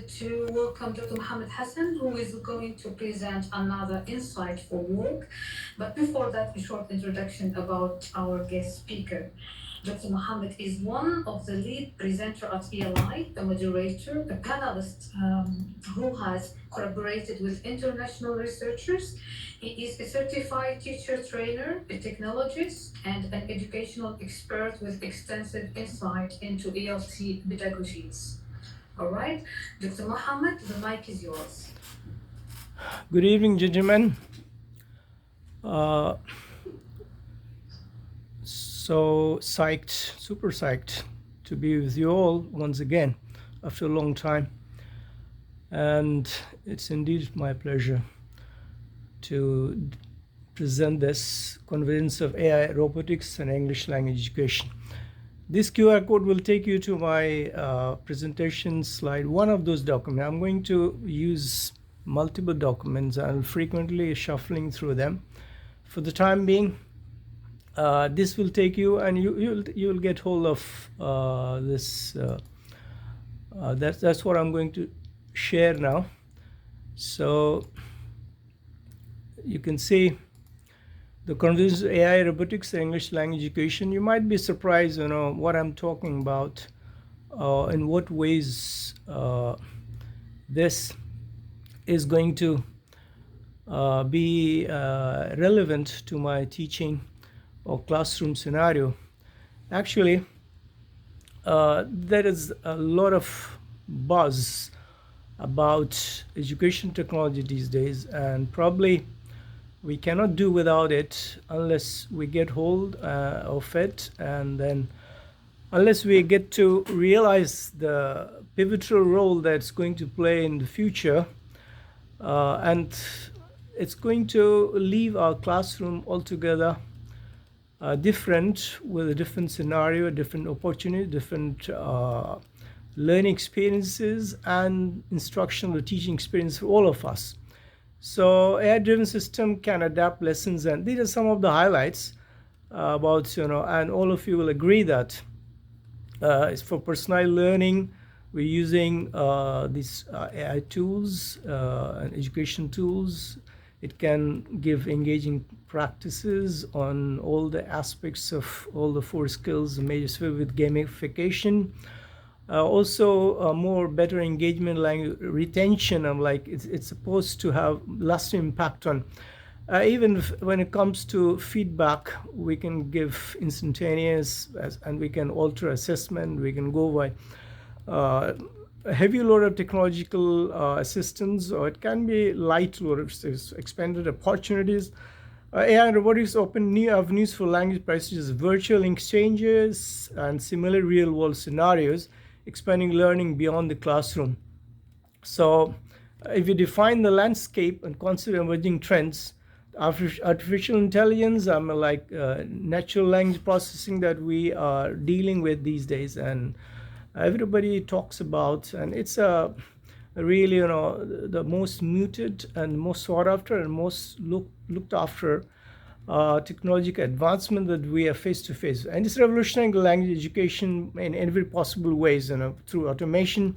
delighted to welcome Dr. Mohammed Hassan, who is going to present another insightful walk. But before that, a short introduction about our guest speaker. Dr. Mohammed is one of the lead presenter at ELI, a moderator, a panelist who has collaborated with international researchers. He is a certified teacher trainer, a technologist, and an educational expert with extensive insight into ELT pedagogies. All right, Dr. Mohammed, the mic is yours. Good evening, gentlemen. So psyched, super psyched to be with you all once again after a long time. And it's indeed my pleasure to present this Convergence of AI, Robotics, and English Language Education. This QR code will take you to my presentation slide, one of those documents. I'm going to use multiple documents and frequently shuffling through them. For the time being, this will take you, and you'll get hold of this. That's what I'm going to share now. So you can see the Convergence of AI, Robotics, and English Language Education. You might be surprised, what I'm talking about, in what ways this is going to be relevant to my teaching or classroom scenario. Actually, there is a lot of buzz about education technology these days, and probably we cannot do without it unless we get hold of it, and then unless we get to realize the pivotal role that's going to play in the future, and it's going to leave our classroom altogether different, with a different scenario, different opportunity, different learning experiences and instructional or teaching experience for all of us. So AI-driven system can adapt lessons, and these are some of the highlights about, and all of you will agree that it's for personal learning. We're using these AI tools and education tools. It can give engaging practices on all the aspects of all the 4 skills, major with gamification. Also, more better engagement, language retention. I'm like, it's supposed to have lasting impact on. Even when it comes to feedback, we can give instantaneous, and we can alter assessment. We can go by a heavy load of technological assistance, or it can be light load of expanded opportunities. AI and robotics open new avenues for language practices, virtual exchanges, and similar real-world scenarios, expanding learning beyond the classroom. So if you define the landscape and consider emerging trends, artificial intelligence, like natural language processing that we are dealing with these days, and everybody talks about, and it's a really, the most muted and most sought after and most looked after technological advancement that we are face to face, and it's revolutionizing language education in every possible ways, through automation,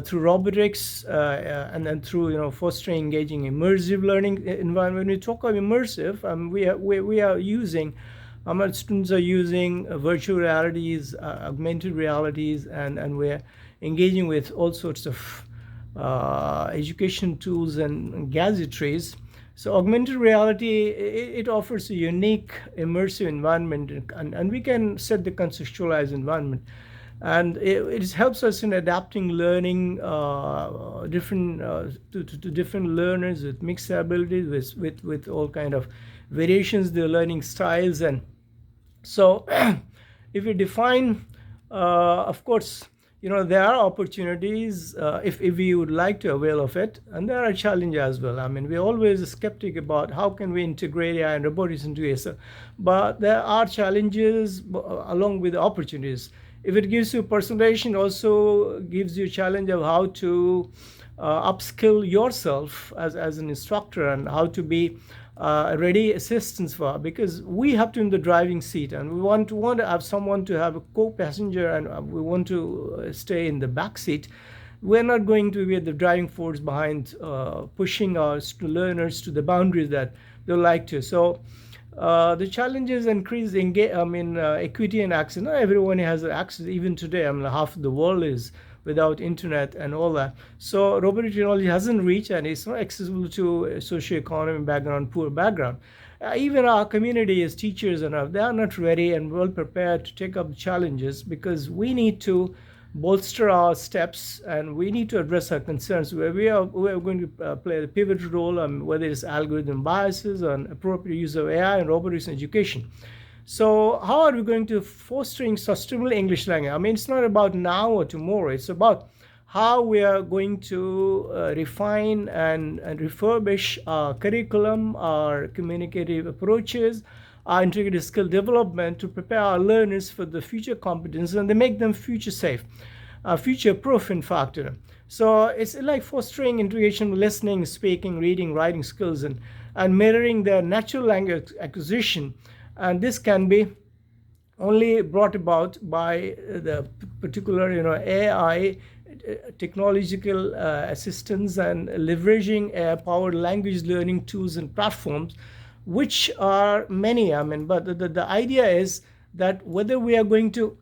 through robotics, and then through fostering engaging immersive learning environment. When we talk of immersive, we are using, our students are using virtual realities, augmented realities, and we're engaging with all sorts of education tools and gadgetries. So augmented reality, it offers a unique immersive environment, and we can set the contextualized environment, and it helps us in adapting learning different to different learners with mixed abilities, with all kind of variations, the learning styles. And so if we define, of course, there are opportunities if we would like to avail of it, and there are challenges as well. We're always skeptic about how can we integrate AI and robotics into it, but there are challenges along with opportunities. If it gives you personalization, it also gives you a challenge of how to upskill yourself as an instructor, and how to be ready assistance for, because we have to in the driving seat, and we want to have someone to have a co-passenger, and we want to stay in the back seat. we're not going to be the driving force behind pushing our learners to the boundaries that they like to. So the challenges increase equity and access. Not everyone has access even today. I mean, half of the world is without internet and all that. So robotic technology hasn't reached, and it's not accessible to a socioeconomic background, poor background. Even our community as teachers and they are not ready and well prepared to take up challenges, because we need to bolster our steps and we need to address our concerns where we are going to play the pivotal role, whether it's algorithm biases or appropriate use of AI and robotics in education. So how are we going to fostering sustainable English language? I mean, it's not about now or tomorrow. It's about how we are going to refine and refurbish our curriculum, our communicative approaches, our integrated skill development to prepare our learners for the future competence, and they make them future safe, future proof, in fact. So it's like fostering integration, listening, speaking, reading, writing skills, and mirroring their natural language acquisition. And this can be only brought about by the particular AI technological assistance and leveraging AI-powered language learning tools and platforms, which are many. I mean, but the idea is that whether we are going to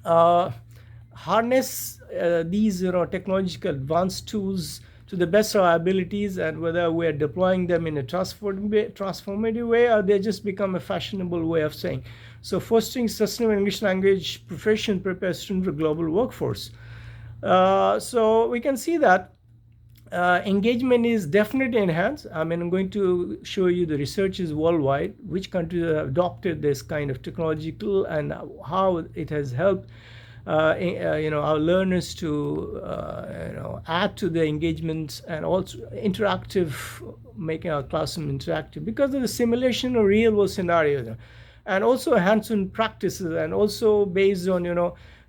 harness these technological advanced tools to the best of our abilities, and whether we are deploying them in a transformative way, or they just become a fashionable way of saying. So fostering sustainable English language profession prepares students for global workforce. So we can see that engagement is definitely enhanced. I mean, I'm going to show you the researches worldwide, which countries have adopted this kind of technological and how it has helped our learners to add to the engagement, and also interactive, making our classroom interactive because of the simulation of real world scenarios, and also hands-on practices, and also based on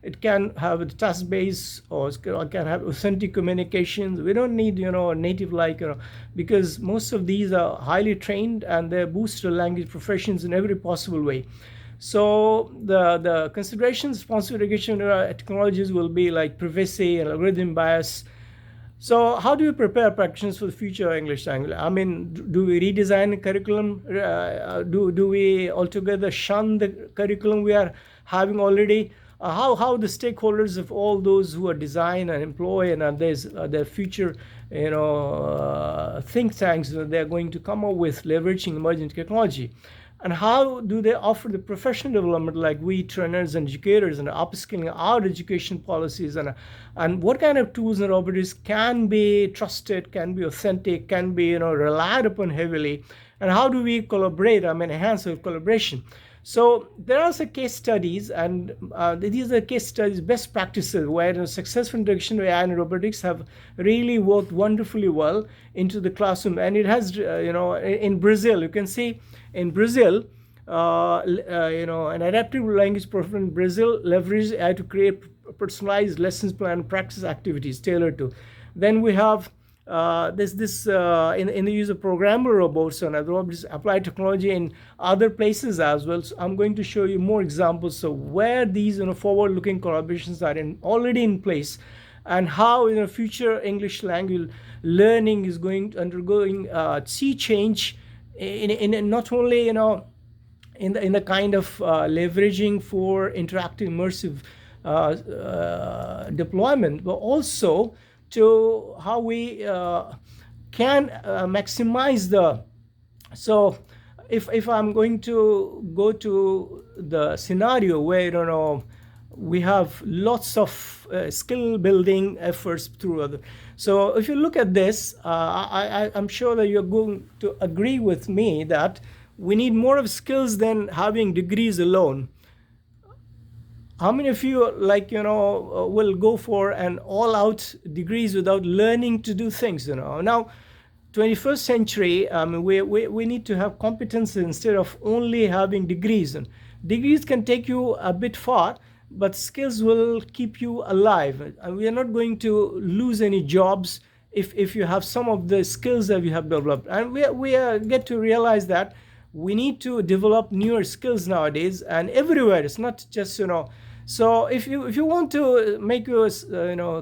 it can have a task base, or it can have authentic communications. We don't need native because most of these are highly trained and they boost the language professions in every possible way. So the considerations responsive education technologies will be like privacy and algorithm bias. So how do we prepare practitioners for the future of English language? I mean, do we redesign the curriculum? Do we altogether shun the curriculum we are having already? How the stakeholders of all those who are design and employ and there's their future think tanks that they're going to come up with leveraging emerging technology, and how do they offer the professional development, like we trainers and educators, and upskilling our education policies, and what kind of tools and robotics can be trusted, can be authentic, can be relied upon heavily, and how do we collaborate, enhance our collaboration. So there are some case studies, and these are case studies, best practices, where successful introduction of AI and robotics have really worked wonderfully well into the classroom. And it has, in Brazil, you can see in Brazil, an adaptive language program in Brazil leveraged AI to create personalized lessons plan, practice activities tailored to. Then we have in the use of programmable robots and other robots, applied technology in other places as well. So I'm going to show you more examples of where these forward-looking collaborations are already in place, and how future English language learning is undergoing sea change in not only in the kind of leveraging for interactive immersive deployment, but also to how we can maximize the. So if I'm going to go to the scenario where we have lots of skill building efforts through other. So if you look at this, I'm sure that you're going to agree with me that we need more of skills than having degrees alone. How many of you will go for an all-out degrees without learning to do things? Now, 21st century, we need to have competence instead of only having degrees. And degrees can take you a bit far, but skills will keep you alive. And we are not going to lose any jobs if you have some of the skills that we have developed. And we get to realize that we need to develop newer skills nowadays, and everywhere. It's not just So if you want to make your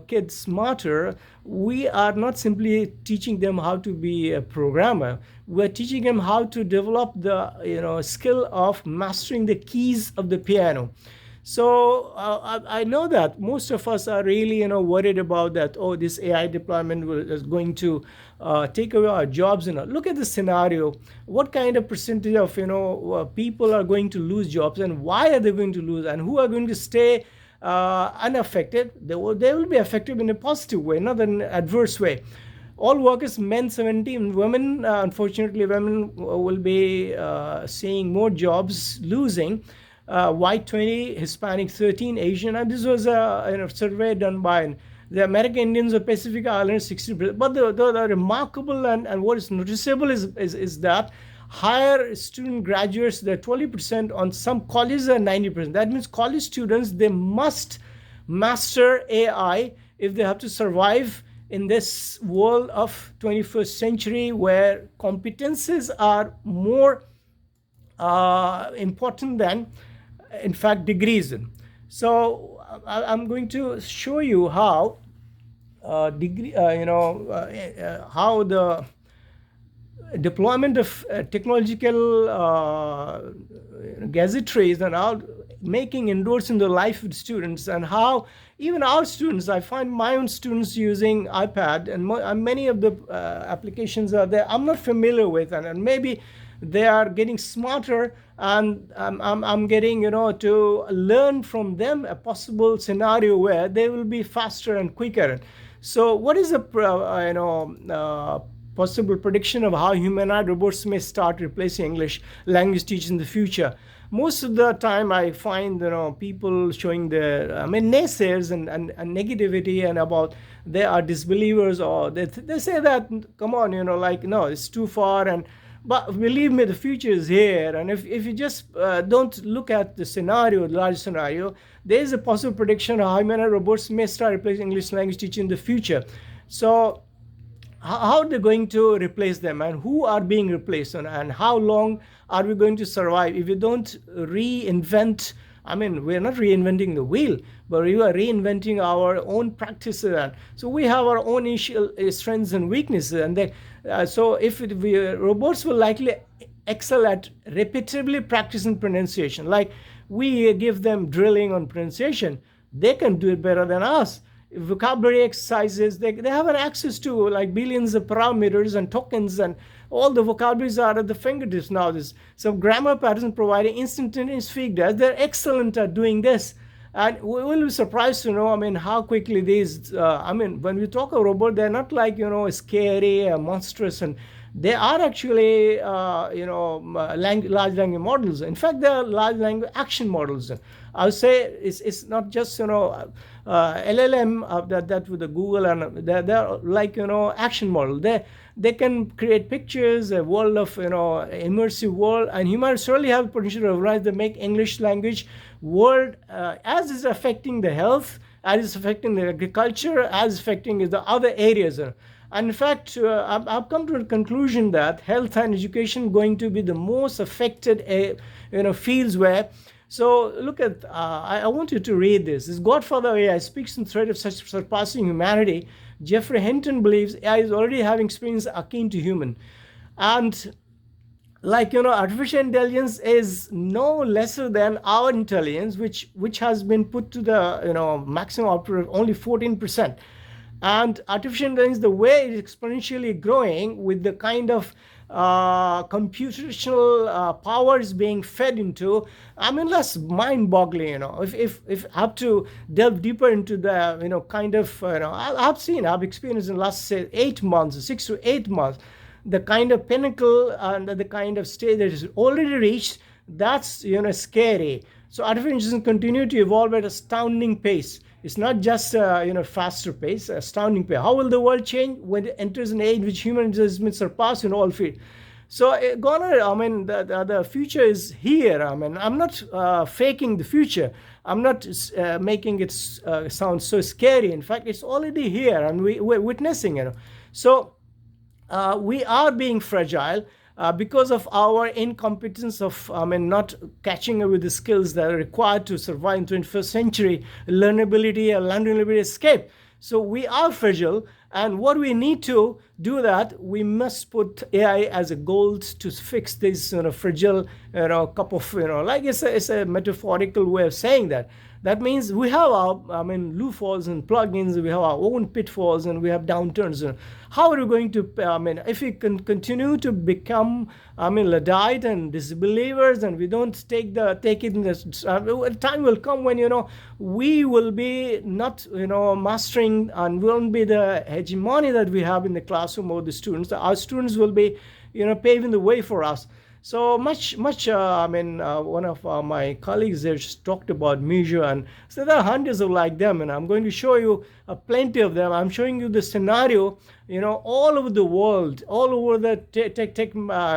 kids smarter, we are not simply teaching them how to be a programmer. We're teaching them how to develop the skill of mastering the keys of the piano. So I know that most of us are really worried about that. Oh, this AI deployment is going to take away our jobs. Look at the scenario. What kind of percentage of people are going to lose jobs, and why are they going to lose, and who are going to stay unaffected? They will be affected in a positive way, not in an adverse way. All workers, men 70, and women, unfortunately, women will be seeing more jobs losing. White 20, Hispanic 13, Asian. And this was a survey done by the American Indians of Pacific Islands, 60%. But the remarkable and what is noticeable is that higher student graduates, they're 20%, on some colleges are 90%. That means college students, they must master AI if they have to survive in this world of 21st century, where competences are more important than, in fact, degrees. So I'm going to show you how how the deployment of technological gadgetries and how making inroads in the life of students, and how even our students, I find my own students using iPad, and many of the applications are there I'm not familiar with, and maybe they are getting smarter, and I'm getting to learn from them a possible scenario where they will be faster and quicker. So what is a possible prediction of how humanoid robots may start replacing English language teachers in the future? Most of the time I find people showing the naysayers and negativity, and about they are disbelievers, or they say that, come on, no, it's too far. But believe me, the future is here. And if you just don't look at the scenario, the large scenario, there is a possible prediction of how humanoid robots may start replacing English language teaching in the future. So how are they going to replace them, and who are being replaced, and how long are we going to survive if we don't reinvent? We're not reinventing the wheel, but we are reinventing our own practices. So we have our own initial strengths and weaknesses, and so if robots will likely excel at repeatedly practicing pronunciation. Like we give them drilling on pronunciation, they can do it better than us. Vocabulary exercises, they have an access to like billions of parameters and tokens, and all the vocabularies are at the fingertips now. There's some grammar patterns providing instantaneous feedback. They're excellent at doing this. And we will be surprised to know, how quickly these, when we talk about robot, they're not like, scary, monstrous, and they are actually, large language models. In fact, they are large language action models. I would say it's not just, LLM that with the Google, and they're like, action model. They can create pictures, a world of, immersive world, and humans certainly have potential to realize that make English language world as is affecting the health, as is affecting the agriculture, as affecting the other areas. And in fact, I've come to the conclusion that health and education going to be the most affected, fields where. So look at, I want you to read this. This Godfather of AI speaks in thread of such surpassing humanity. Jeffrey Hinton believes AI is already having experience akin to human. And artificial intelligence is no lesser than our intelligence, which has been put to the, maximum output of only 14%. And artificial intelligence, the way it is exponentially growing with the kind of computational powers being fed into, that's mind-boggling. If I have to delve deeper into the kind of I've experienced in the last, say, 8 months, 6 to 8 months, the kind of pinnacle and the kind of stage that is already reached. That's scary. So artificial intelligence continue to evolve at astounding pace. It's not just faster pace, astounding pace. How will the world change when it enters an age which humans has been surpassed in all fields? So the future is here. I'm not faking the future. I'm not making it sound so scary. In fact, it's already here, and we're witnessing it. So we are being fragile. because of our incompetence of, not catching up with the skills that are required to survive in 21st century, learnability, escape. So we are fragile, and what we need to do that, we must put AI as a goal to fix this fragile, cup of, like it's a metaphorical way of saying that. That means we have our, loopholes and plugins, we have our own pitfalls, and we have downturns. How are we going to, if we can continue to become, Luddite and disbelievers, and we don't take it in the time will come when, we will be not, mastering, and won't be the hegemony that we have in the classroom or the students. Our students will be, paving the way for us. So much, one of my colleagues there just talked about measure, and so there are hundreds of like them, and I'm going to show you plenty of them. I'm showing you the scenario, all over the world, all over the tech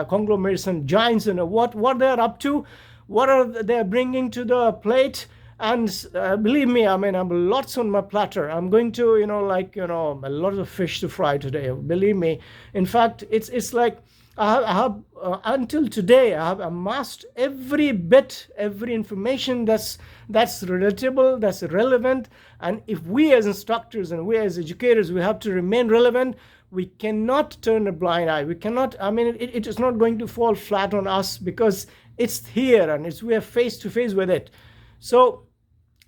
conglomerates and giants, what they're up to, what are they bringing to the plate. And believe me, I'm lots on my platter. I'm going to, a lot of fish to fry today. Believe me. In fact, it's like I have until today, I have amassed every information that's relatable, that's relevant. And if we as instructors and we as educators, we have to remain relevant, we cannot turn a blind eye. We cannot, it is not going to fall flat on us, because it's here and we are face to face with it. So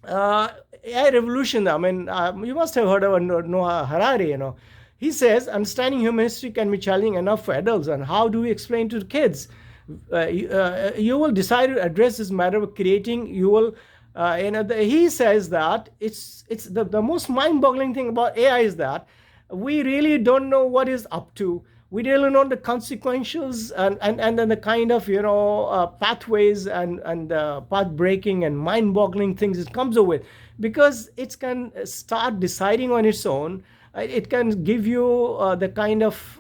AI revolution, you must have heard of Noah Harari, He says, understanding human history can be challenging enough for adults. And how do we explain to the kids? You will decide to address this matter of creating, he says that it's the most mind-boggling thing about AI is that we really don't know what is up to. We really know the consequentials and then the kind of, pathways and path-breaking and mind-boggling things it comes up with. Because it can start deciding on its own. It can give you the kind of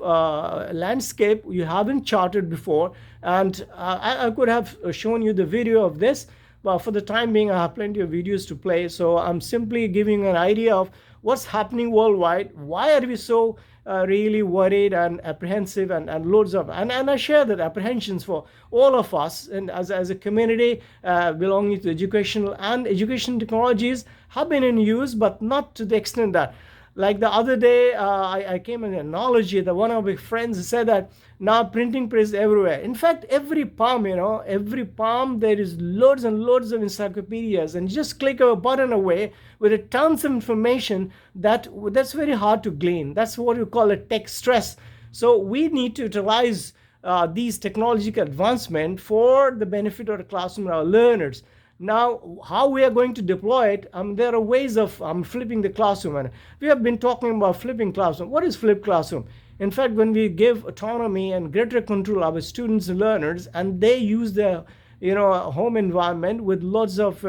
landscape you haven't charted before. And I could have shown you the video of this, but for the time being, I have plenty of videos to play. So I'm simply giving an idea of what's happening worldwide. Why are we so really worried and apprehensive and loads of, and I share that apprehensions for all of us, and as a community belonging to educational and education technologies have been in use, but not to the extent that, like the other day, I came in an analogy that one of my friends said that now printing press everywhere. In fact, every palm, there is loads and loads of encyclopedias, and just click a button away with tons of information that's very hard to glean. That's what you call a tech stress. So we need to utilize these technological advancement for the benefit of the classroom and our learners. Now, how we are going to deploy it, there are ways of flipping the classroom. And we have been talking about flipping classroom. What is flipped classroom? In fact, when we give autonomy and greater control of our students and learners, and they use their home environment with lots of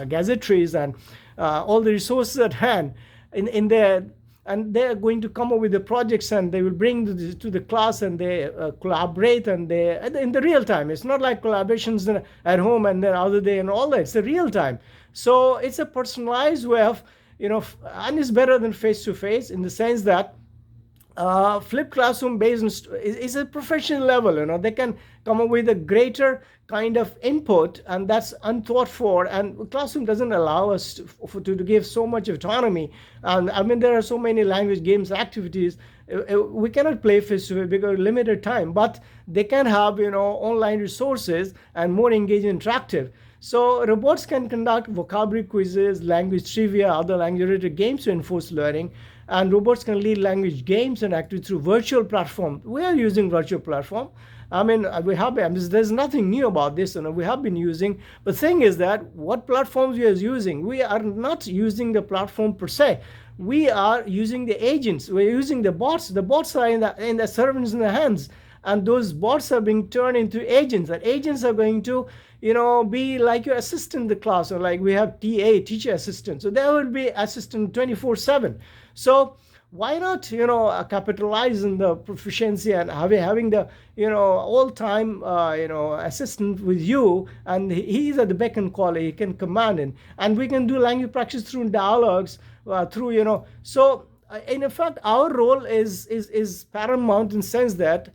gadgetries and all the resources at hand in their, and they're going to come up with the projects, and they will bring to the class, and they collaborate, and they in the real time. It's not like collaborations at home and then other day and all that. It's the real time. So it's a personalized way of, and it's better than face to face in the sense that flipped classroom based is a professional level. They can come up with a greater kind of input, and that's unthought for, and classroom doesn't allow us to give so much autonomy. And there are so many language games activities we cannot play face to face because of limited time, but they can have online resources and more engaging interactive. So robots can conduct vocabulary quizzes, language trivia, other language-related games to enforce learning. And robots can lead language games and activities through virtual platform. We are using virtual platform. We have, there's nothing new about this, we have been using. The thing is that what platforms we are using, we are not using the platform per se. We are using the agents. We're using the bots. The bots are in the servants in the hands, and those bots are being turned into agents. And agents are going to, be like your assistant in the class, or like we have TA, teacher assistant. So there will be assistant 24/7. So why not, capitalize on the proficiency and having the, all-time, assistant with you, and he's at the beck and call. He can command, and we can do language practice through dialogues, so in fact, our role is paramount in the sense that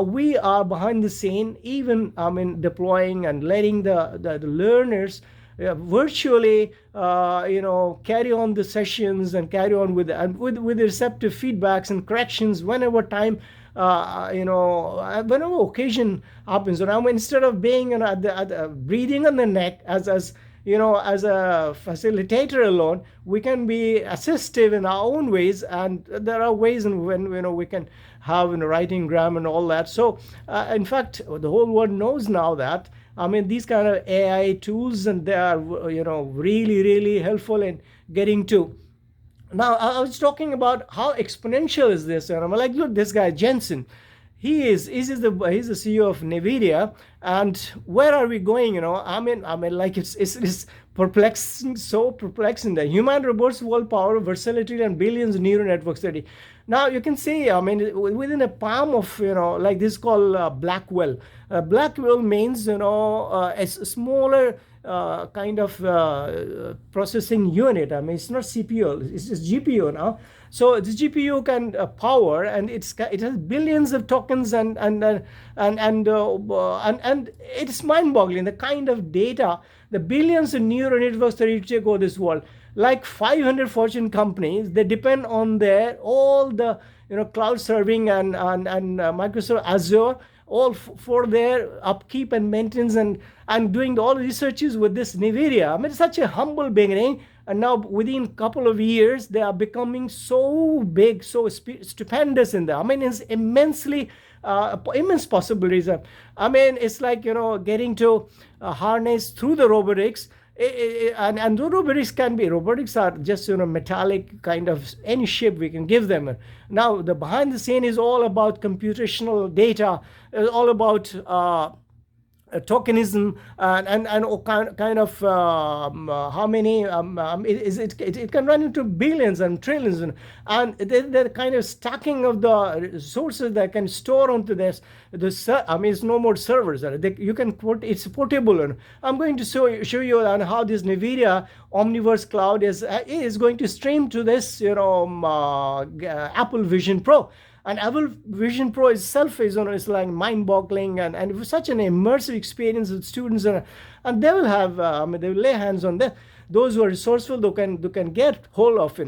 we are behind the scene, even deploying and letting the learners virtually carry on the sessions and carry on with receptive feedbacks and corrections whenever time whenever occasion happens. Instead of being breathing on the neck as a facilitator alone, we can be assistive in our own ways, and there are ways in when we can have writing, grammar, and all that. So in fact, the whole world knows now that these kind of AI tools, and they are really really helpful in getting to. Now I was talking about how exponential is this, and I'm like, look, this guy Jensen, he's the CEO of Nvidia, and where are we going? Like it's perplexing, so perplexing. The human robots, world power, versatility, and billions of neural network study. Now you can see, within a palm of, like this called Blackwell. Blackwell means, a smaller kind of processing unit. It's not CPU, it's just GPU now. So this GPU can power, and it has billions of tokens, and it's mind-boggling the kind of data, the billions of neural networks that you take over this world. Like 500 Fortune companies, they depend on all the cloud serving and Microsoft Azure, all for their upkeep and maintenance, and doing all the researches with this Nvidia. It's such a humble beginning, and now within a couple of years they are becoming so big, so stupendous in there. It's immensely immense possibilities. It's like getting to harness through the robotics. And the robotics are just metallic kind of any shape we can give them. Now the behind the scene is all about computational data, all about tokenism, and kind of how many it can run into billions and trillions, and the kind of stacking of the resources that can store onto this. It's no more servers. You can put, it's portable. And I'm going to show you on how this Nvidia Omniverse Cloud is going to stream to this Apple Vision Pro. And Apple Vision Pro itself is like mind-boggling, and it was such an immersive experience with students, and they will have they will lay hands on those who are resourceful, who can get hold of.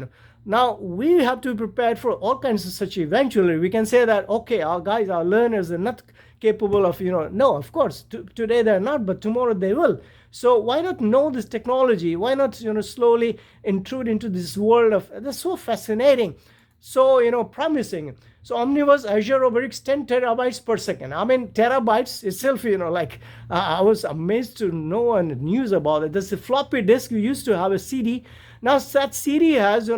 Now we have to be prepared for all kinds of such. Eventually, we can say that, okay, our learners are not capable of no, of course today they're not, but tomorrow they will. So why not know this technology? Why not slowly intrude into this world of that's so fascinating, so promising. So Omniverse Azure Robotics 10 terabytes per second. Terabytes itself, like I was amazed to know and news about it. There's a floppy disk. You used to have a CD. Now that CD has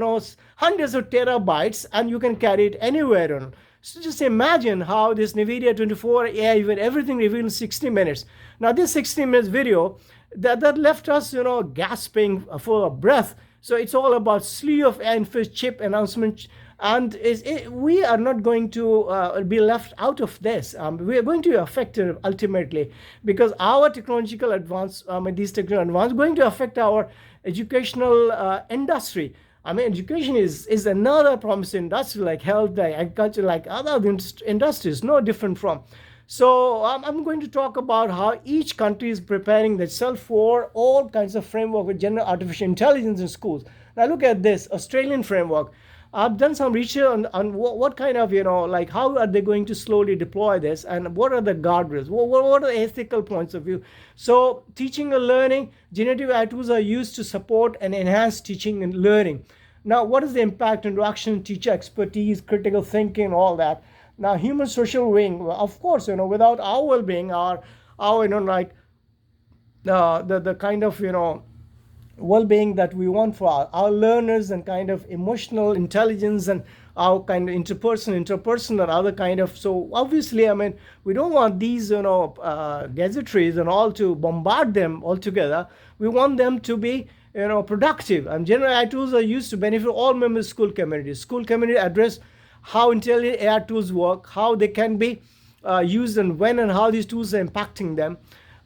hundreds of terabytes, and you can carry it anywhere. So just imagine how this NVIDIA 24 AI with everything revealed in 60 minutes. Now this 60 minutes video that left us gasping for breath. So it's all about slew of infused chip announcement. And we are not going to be left out of this. We are going to be affected ultimately, because our technological advance, these technological advance, going to affect our educational industry. Education is another promising industry, like health, like agriculture, like other industries, no different from. So I'm going to talk about how each country is preparing itself for all kinds of framework with general artificial intelligence in schools. Now look at this Australian framework. I've done some research on what kind of, like how are they going to slowly deploy this, and what are the guardrails, what are the ethical points of view. So teaching and learning, generative AI tools are used to support and enhance teaching and learning. Now, what is the impact, interaction, teacher expertise, critical thinking, all that. Now, human social being, of course, without our well-being, our like the kind of, well-being that we want for our learners, and kind of emotional intelligence, and our kind of interpersonal and other kind of. So obviously, we don't want these gadgetries and all to bombard them altogether. We want them to be productive, and general AI tools are used to benefit all members of school community address how intelligent AI tools work, how they can be used, and when and how these tools are impacting them.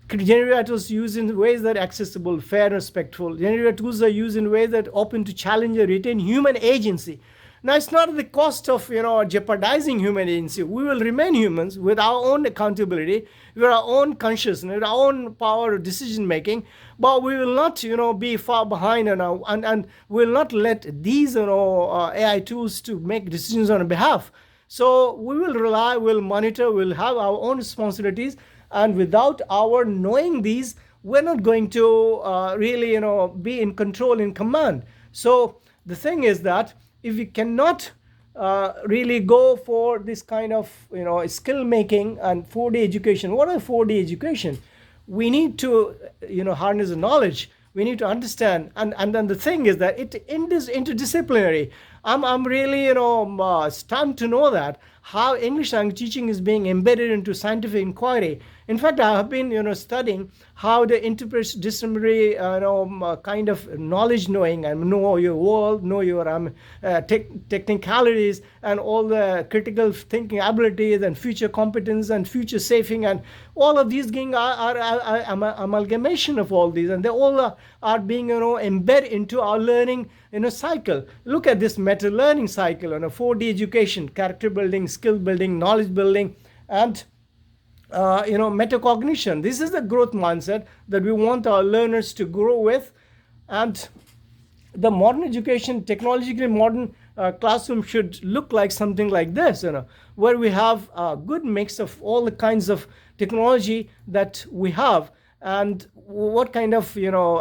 Generative AI tools used in ways that are accessible, fair, and respectful. Generative AI tools are used in ways that open to challenge and retain human agency. Now, it's not at the cost of, jeopardizing human agency. We will remain humans with our own accountability, with our own consciousness, with our own power of decision making, but we will not, be far behind, and we will not let these, AI tools to make decisions on our behalf. So we will rely, we'll monitor, we'll have our own responsibilities, and without our knowing these, we're not going to really, be in control, in command. So the thing is that if we cannot really go for this kind of, skill making and 4D education, what is 4D education? We need to, harness the knowledge. We need to understand, and then the thing is that it is interdisciplinary. I'm really, stunned to know that how English language teaching is being embedded into scientific inquiry. In fact, I have been, studying how the interdisciplinary, kind of knowledge knowing, and know your world, know your technicalities, and all the critical thinking abilities, and future competence, and future safing, and all of these are amalgamation of all these, and they all are being, embedded into our learning, cycle. Look at this meta learning cycle, 4D education: character building, skill building, knowledge building, and metacognition. This is the growth mindset that we want our learners to grow with. And the modern education, technologically modern classroom should look like something like this, where we have a good mix of all the kinds of technology that we have, and what kind of,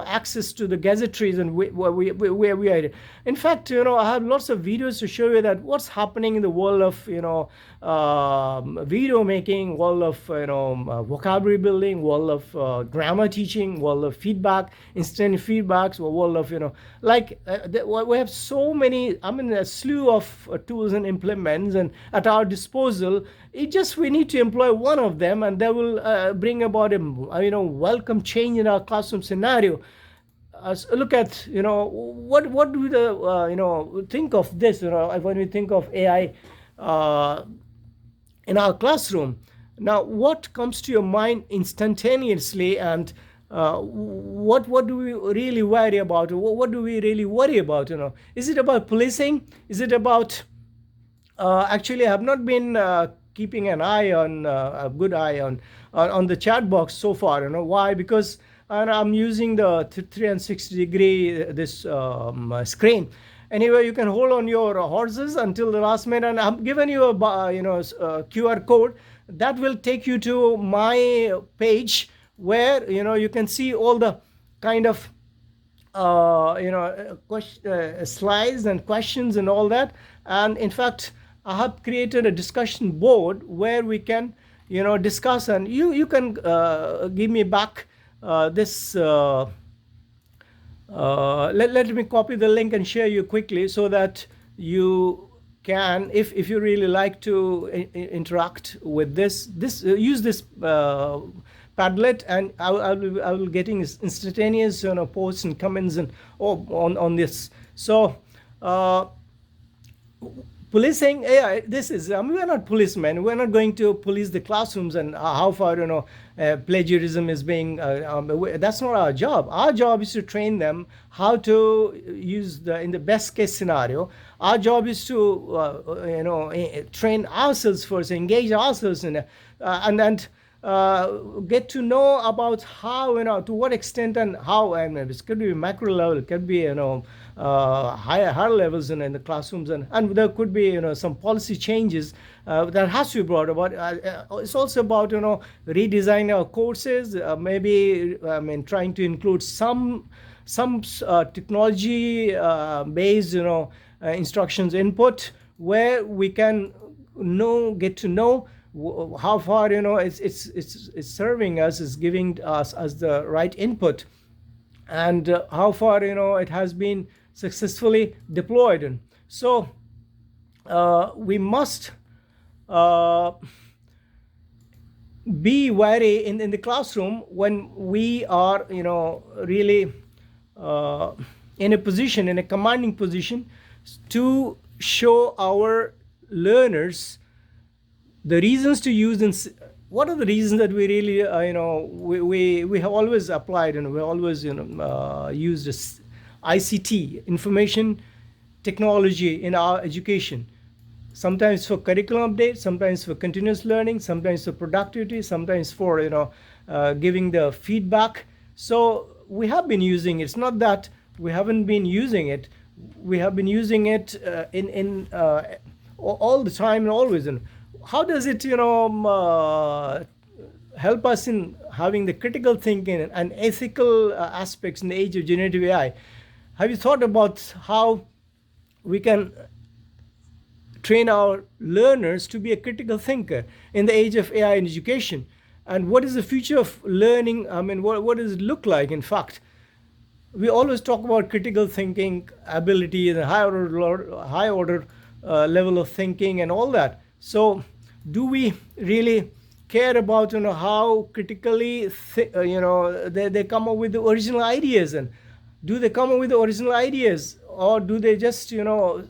access to the gadgetries, and where we are. In fact, I have lots of videos to show you that what's happening in the world of, video making, world of, vocabulary building, world of grammar teaching, world of feedback, instant feedbacks, world of, we have so many, a slew of tools and implements and at our disposal. We need to employ one of them, and that will bring about a, welcome change in our classroom scenario. Look at, what do the think of this, when we think of AI in our classroom. Now, what comes to your mind instantaneously, and what do we really worry about? What do we really worry about? Is it about policing? Is it about actually, I have not been keeping an eye on a good eye on the chat box so far. Why? Because I'm using the 360-degree this screen. Anyway, you can hold on your horses until the last minute, and I've given you a QR code that will take you to my page, where you can see all the kind of slides and questions and all that. And in fact, I have created a discussion board where we can discuss, and you can give me back this let me copy the link and share you quickly, so that you can, if you really like to interact with this use this Padlet, and I will getting instantaneous posts and comments and on this. So policing AI, this is, we are not policemen. We're not going to police the classrooms and how far plagiarism is being, that's not our job. Our job is to train them how to use in the best case scenario. Our job is to train ourselves first, engage ourselves in and get to know about how, to what extent and how, and it could be macro level, it could be higher levels in the classrooms, and there could be some policy changes that has to be brought about. It's also about redesigning our courses, maybe trying to include some technology based instructions input, where we can get to know how far it's serving us, is giving us as the right input, and how far it has been successfully deployed. And so we must be wary in the classroom when we are really in a commanding position, to show our learners the reasons to use. And what are the reasons that we really we have always applied, and we always used this ICT, information technology in our education, sometimes for curriculum update, sometimes for continuous learning, sometimes for productivity, sometimes for giving the feedback. So we have been using it. It's not that we haven't been using it. We have been using it in all the time and always. And how does it help us in having the critical thinking and ethical aspects in the age of generative AI? Have you thought about how we can train our learners to be a critical thinker in the age of AI in education? And what is the future of learning? I mean, what does it look like? In fact, we always talk about critical thinking ability, the high order level of thinking and all that. So do we really care about how critically they come up with the original ideas? And do they come up with the original ideas, or do they just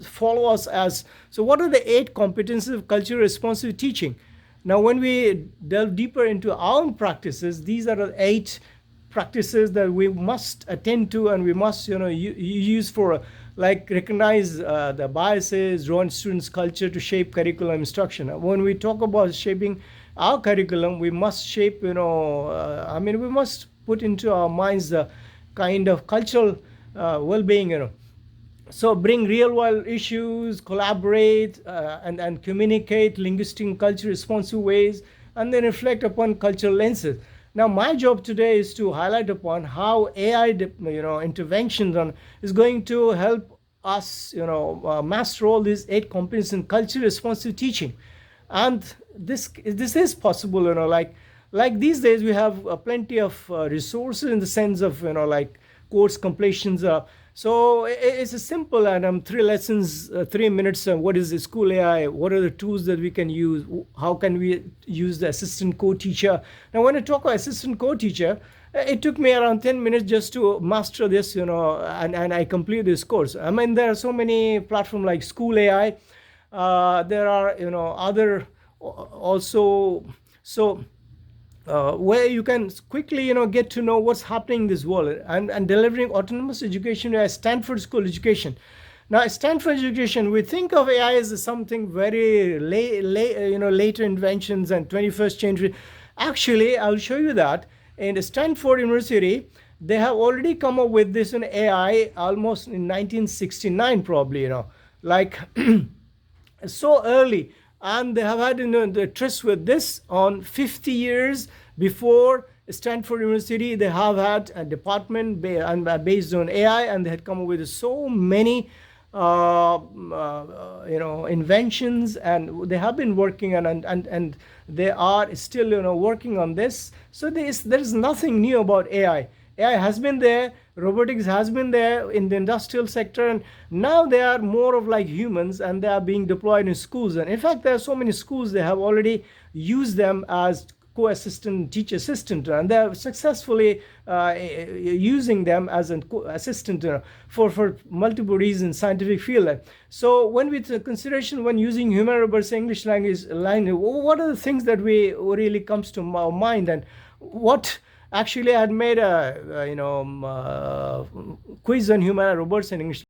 follow us as? So what are the 8 competencies of culturally responsive teaching? Now when we delve deeper into our own practices, these are the 8 practices that we must attend to, and we must use for like recognize the biases, draw in students' culture to shape curriculum instruction. When we talk about shaping our curriculum, we must shape we must put into our minds the kind of cultural well-being. So bring real world issues, collaborate and communicate linguistic and culturally responsive ways, and then reflect upon cultural lenses. Now my job today is to highlight upon how AI interventions is going to help us master all these 8 competencies in culturally responsive teaching. And this is possible, like these days we have plenty of resources in the sense of like course completions. So it's a simple, and 3 lessons, 3 minutes. What is the school AI? What are the tools that we can use? How can we use the assistant co-teacher? Now when I talk about assistant co-teacher, it took me around 10 minutes just to master this, and I complete this course. I mean, there are so many platforms like school AI. There are other also. So where you can quickly get to know what's happening in this world, and delivering autonomous education as Stanford School Education. Now Stanford Education, we think of AI as something very later inventions and 21st century. Actually, I'll show you that in Stanford University they have already come up with this in AI almost in 1969 probably, like so early. And they have had the tryst with this on 50 years before Stanford University. They have had a department based on AI, and they had come up with so many inventions, and they have been working and they are still working on this. So there's nothing new about AI. AI has been there, robotics has been there in the industrial sector, and now they are more of like humans, and they are being deployed in schools. And in fact, there are so many schools they have already used them as co-assistant, teacher assistant, and they are successfully using them as an assistant for multiple reasons, scientific field. So when with consideration when using human robots English language, what are the things that we really comes to our mind? And what actually I had made a quiz on human robots and English